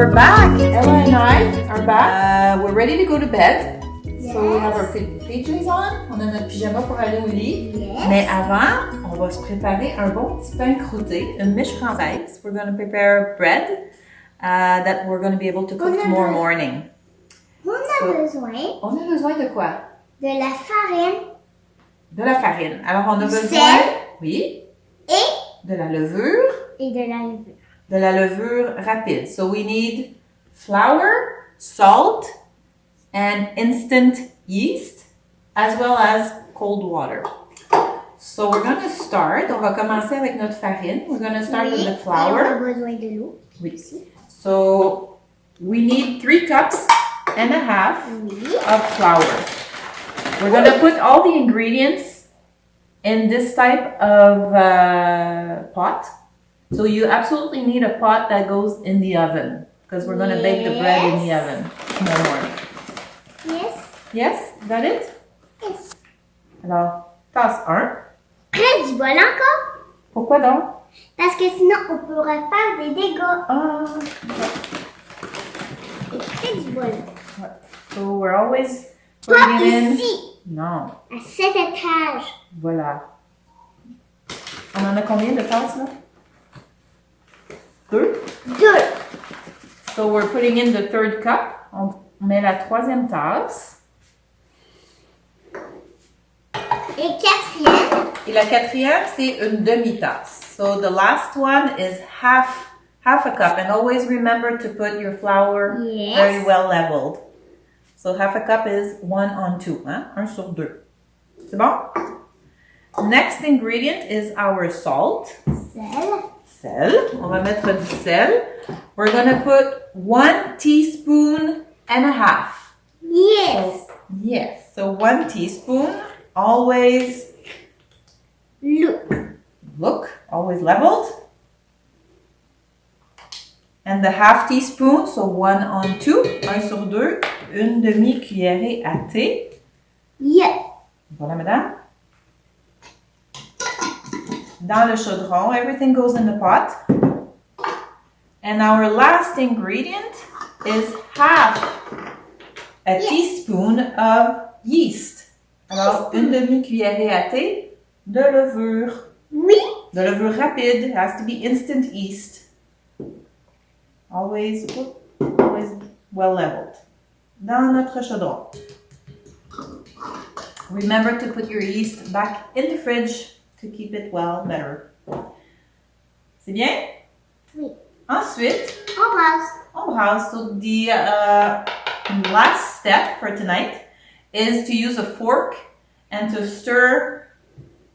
we're back. Ella and I are back. We're ready to go to bed. Yes. So we have our PJs on. On a notre pyjama pour aller au lit. Yes. Mais avant, on va se préparer un bon petit pain croûté, une miche française. We're going to prepare bread that we're going to be able to cook tomorrow morning. On a besoin. On a besoin de quoi? De la farine. De la farine. Alors on a besoin. Sel. Oui. Et. De la levure. Et de la levure. De la levure rapide. So we need flour, salt, and instant yeast, as well as cold water. So we're going to start. On va commencer avec notre farine. We're going to start with the flour. Et on a besoin de l'eau. Oui. So we need 3 cups and a half of flour. We're going to put all the ingredients in this type of pot. So you absolutely need a pot that goes in the oven because we're going to bake the bread in the oven tomorrow morning. Yes. Yes? Is that it? Yes. Alors, tasse 1. Près du bol encore. Pourquoi donc? Parce que sinon, on pourrait faire des dégâts. Ah. Et près du bol. So we're always putting it in. Ici. Non. À cet étage. Voilà. On en a combien de tasses là? 2. So we're putting in the 3rd cup. On met la 3e tasse. Et 4e. Et la 4e, c'est une demi-tasse. So the last one is half a cup. And always remember to put your flour very well leveled. So half a cup is 1 on 2. Hein? 1 sur 2. C'est bon? Next ingredient is our salt. Sel. On va mettre du sel. We're going to put 1 teaspoon and a half. Yes. Yes. So 1 teaspoon. Always look. Always leveled. And the half teaspoon, so 1 on 2, 1 sur 2, une demi-cuillerée à thé. Yes. Voilà, madame. Dans le chaudron, everything goes in the pot. And our last ingredient is half a teaspoon of yeast. Alors, une demi-cuillerée à thé de levure. Oui. De levure rapide. It has to be instant yeast. Always well leveled. Dans notre chaudron. Remember to put your yeast back in the fridge to keep it well better. C'est bien? Oui. Ensuite, On brasse. So the last step for tonight is to use a fork and to stir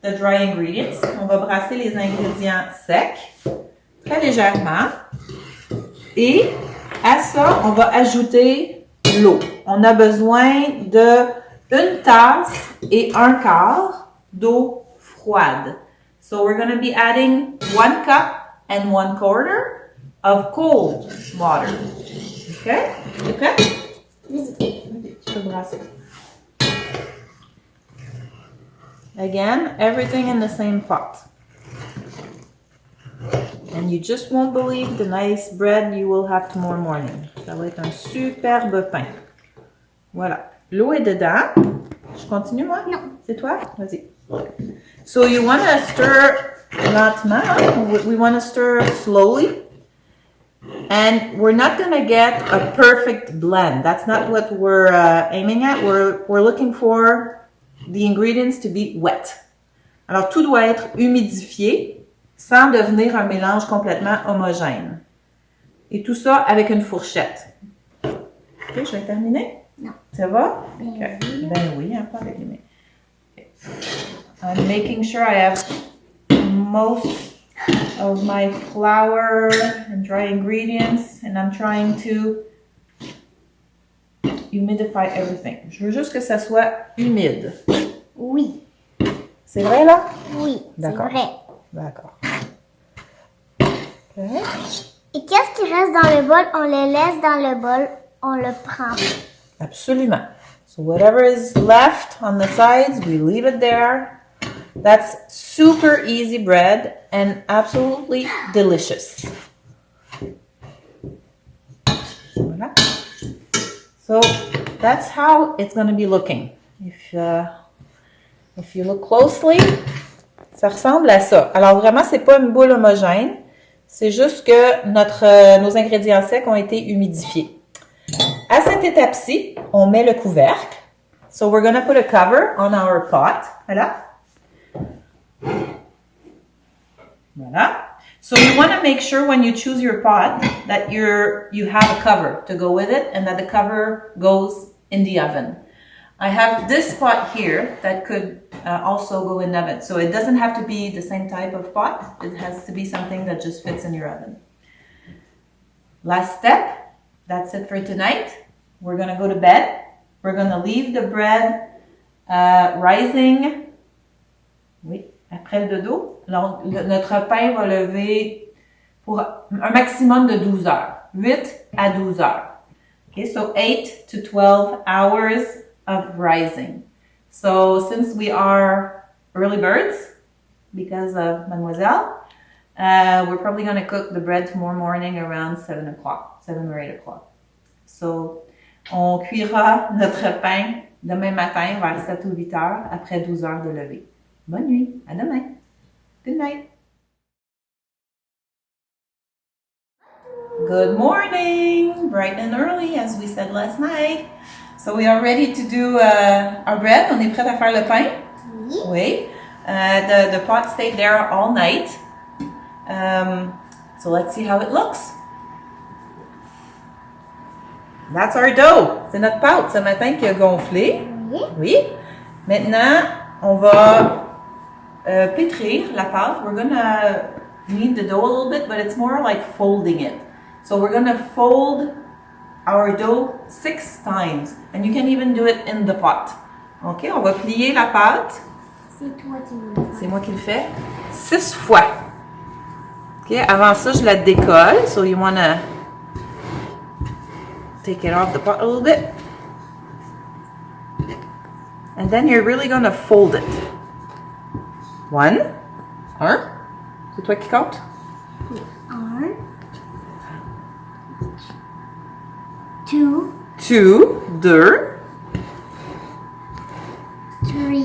the dry ingredients. On va brasser les ingrédients secs très légèrement. Et à ça, on va ajouter l'eau. On a besoin de 1 tasse et 1/4 d'eau froide. So we're going to be adding 1 cup and 1/4 of cold water. Okay? Okay? Tu peux brasser. Again, everything in the same pot. And you just won't believe the nice bread you will have tomorrow morning. Ça va être un superbe pain. Voilà. L'eau est dedans. Je continue, moi? Non. C'est toi? Vas-y. So you want to stir lentement. We want to stir slowly. And we're not going to get a perfect blend. That's not what we're aiming at. We're looking for the ingredients to be wet. Alors, tout doit être humidifié sans devenir un mélange complètement homogène. Et tout ça avec une fourchette. OK, je vais terminer? Non. Ça va? Ben Okay. Ben oui, hein, pas avec les mains. Okay. I'm making sure I have most of my flour and dry ingredients, and I'm trying to humidify everything. Je veux juste que ça soit humide. Oui. C'est vrai, là? Oui, D'accord. c'est vrai. D'accord. Okay. Et qu'est-ce qui reste dans le bol? On le laisse dans le bol. On le prend. Absolument. So whatever is left on the sides, we leave it there. That's super easy bread and absolutely delicious. So that's how it's going to be looking. If you look closely, ça ressemble à ça. Alors vraiment, c'est pas une boule homogène. C'est juste que nos ingrédients secs ont été humidifiés. À cette étape-ci, on met le couvercle. So we're going to put a cover on our pot. Voilà. Voilà. So you want to make sure when you choose your pot that you have a cover to go with it and that the cover goes in the oven. I have this pot here that could also go in the oven. So it doesn't have to be the same type of pot. It has to be something that just fits in your oven. Last step, that's it for tonight. We're going to go to bed. We're going to leave the bread rising. Oui, après le dodo. Notre pain va lever pour un maximum de 12 heures. 8 à 12 heures. Okay, so 8 to 12 hours of rising. So since we are early birds, because of Mademoiselle, we're probably going to cook the bread tomorrow morning around 7 o'clock, 7 or 8 o'clock. So on cuira notre pain demain matin vers 7 ou 8 heures après 12 heures de lever. Bonne nuit, à demain. Good night. Good morning, bright and early as we said last night. So we are ready to do our bread. On est prêt à faire le pain? Oui. Oui. The pot stayed there all night. So let's see how it looks. That's our dough. C'est notre pâte ce matin qui a gonflé. Oui. Oui. Maintenant, on va pétrir la pâte. We're gonna knead the dough a little bit, but it's more like folding it. So we're gonna fold our dough 6 times. And you can even do it in the pot. OK, on va plier la pâte. C'est toi qui veux le faire. C'est moi qui le fais. 6 fois. OK, avant ça, je la décolle. So you wanna take it off the pot a little bit. And then you're really gonna fold it. 1. C'est toi qui compte? 1, 2, 2. 3,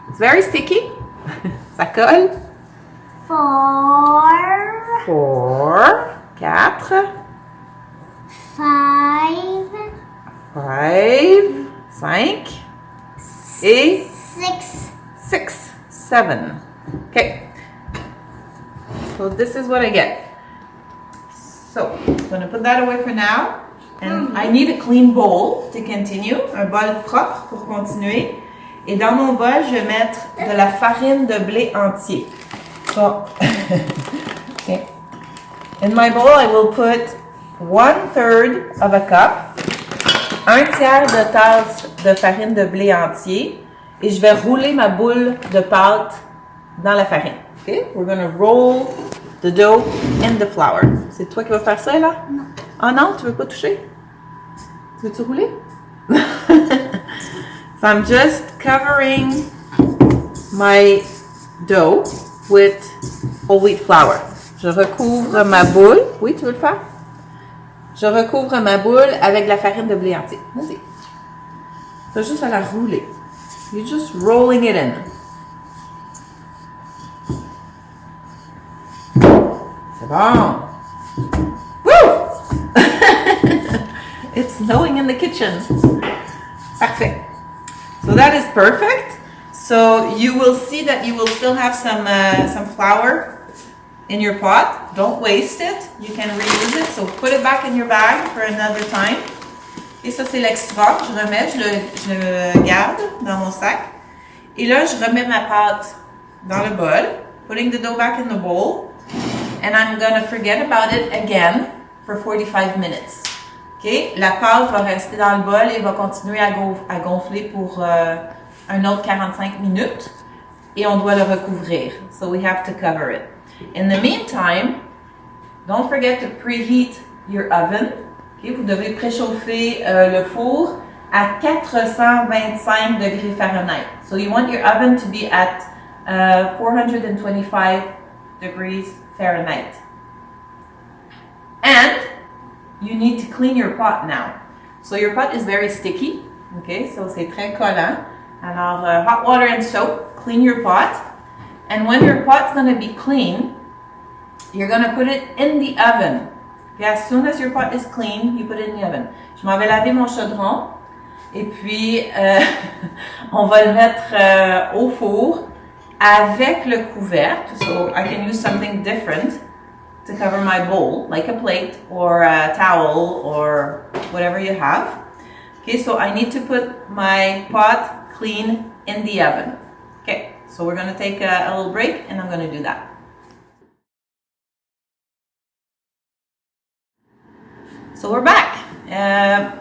It's very sticky. Ça colle. 4, 4. 5, 5. Et 6. 7. Okay. So this is what I get. So I'm going to put that away for now. And I need a clean bowl to continue. Un bol propre pour continuer. Et dans mon bol, je vais mettre de la farine de blé entier. So, okay. In my bowl, I will put 1/3 of a cup, 1/3 de tasse de farine de blé entier, et je vais rouler ma boule de pâte dans la farine. Okay? We're going to roll the dough in the flour. C'est toi qui vas faire ça, là? Non. Ah non, tu veux pas toucher? Tu veux-tu rouler? So I'm just covering my dough with whole wheat flour. Je recouvre ma boule. Oui, tu veux le faire? Je recouvre ma boule avec de la farine de blé entier. Vas-y. Tu as juste à la rouler. You're just rolling it in. C'est bon. Woo! It's snowing in the kitchen. Parfait. So that is perfect. So you will see that you will still have some flour in your pot. Don't waste it. You can reuse it. So put it back in your bag for another time. Et ça, c'est l'extra. Je remets, je le garde dans mon sac. Et là, je remets ma pâte dans le bol. Putting the dough back in the bowl. And I'm going to forget about it again for 45 minutes. Okay? La pâte va rester dans le bol et va continuer à gonfler pour un autre 45 minutes. Et on doit le recouvrir. So we have to cover it. In the meantime, don't forget to preheat your oven. Okay? Vous devez préchauffer le four à 425 degrés Fahrenheit. So you want your oven to be at 425 degrees Fahrenheit. And you need to clean your pot now. So your pot is very sticky. Okay, so c'est très collant. Alors, hot water and soap, clean your pot. And when your pot's going to be clean, you're going to put it in the oven. Okay, as soon as your pot is clean, you put it in the oven. Je m'en vais laver mon chaudron. Et puis, on va le mettre au four avec le couvercle. So I can use something different to cover my bowl, like a plate or a towel or whatever you have. Okay, so I need to put my pot clean in the oven. Okay, so we're going to take a little break and I'm going to do that. So we're back.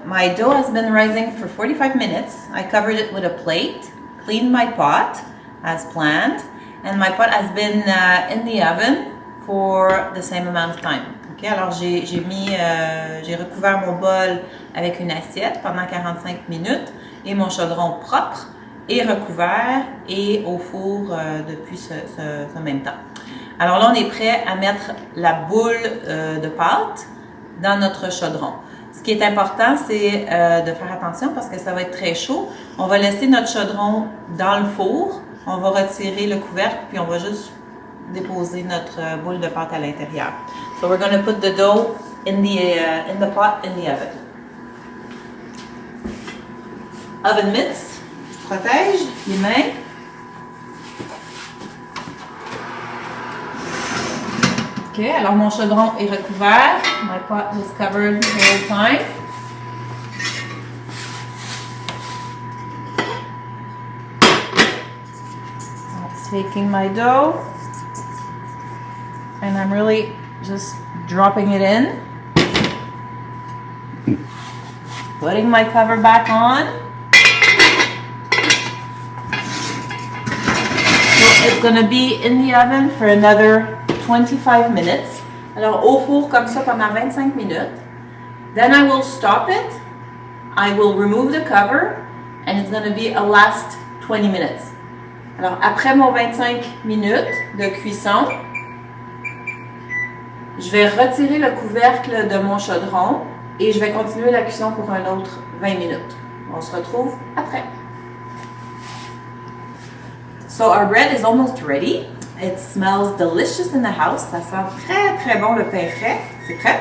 My dough has been rising for 45 minutes. I covered it with a plate, cleaned my pot as planned, and my pot has been in the oven for the same amount of time. Okay, alors j'ai recouvert mon bol avec une assiette pendant 45 minutes et mon chaudron propre et recouvert et au four depuis ce même temps. Alors là, on est prêt à mettre la boule de pâte dans notre chaudron. Ce qui est important, c'est de faire attention parce que ça va être très chaud. On va laisser notre chaudron dans le four, on va retirer le couvercle puis on va juste déposer notre boule de pâte à l'intérieur. So we're going to put the dough in the pot in the oven. Oven mitts, protège les mains. Ok, alors mon chaudron est recouvert. My pot is covered the whole time. I'm taking my dough and I'm really just dropping it in. Putting my cover back on. So it's going to be in the oven for another 25 minutes. Alors au four comme ça pendant 25 minutes. Then I will stop it. I will remove the cover and it's going to be a last 20 minutes. Alors après mon 25 minutes de cuisson, je vais retirer le couvercle de mon chaudron et je vais continuer la cuisson pour un autre 20 minutes. On se retrouve après. So our bread is almost ready. It smells delicious in the house. Ça sent très très bon le pain frais. C'est prêt.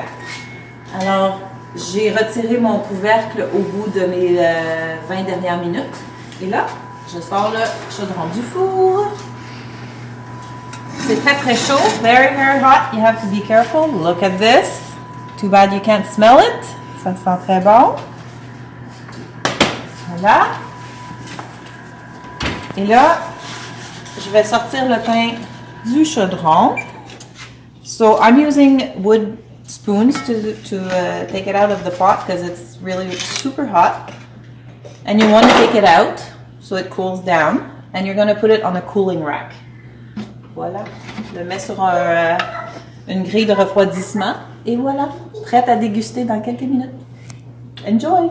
Alors, j'ai retiré mon couvercle au bout de mes 20 dernières minutes. Et là, je sors le chaudron du four. C'est très très chaud. Very very hot. You have to be careful. Look at this. Too bad you can't smell it. Ça sent très bon. Voilà. Et là, je vais sortir le pain du chaudron. So I'm using wood spoons to take it out of the pot because it's really super hot. And you want to take it out so it cools down. And you're going to put it on a cooling rack. Voilà. Je le mets sur une grille de refroidissement. Et voilà. Prête à déguster dans quelques minutes. Enjoy!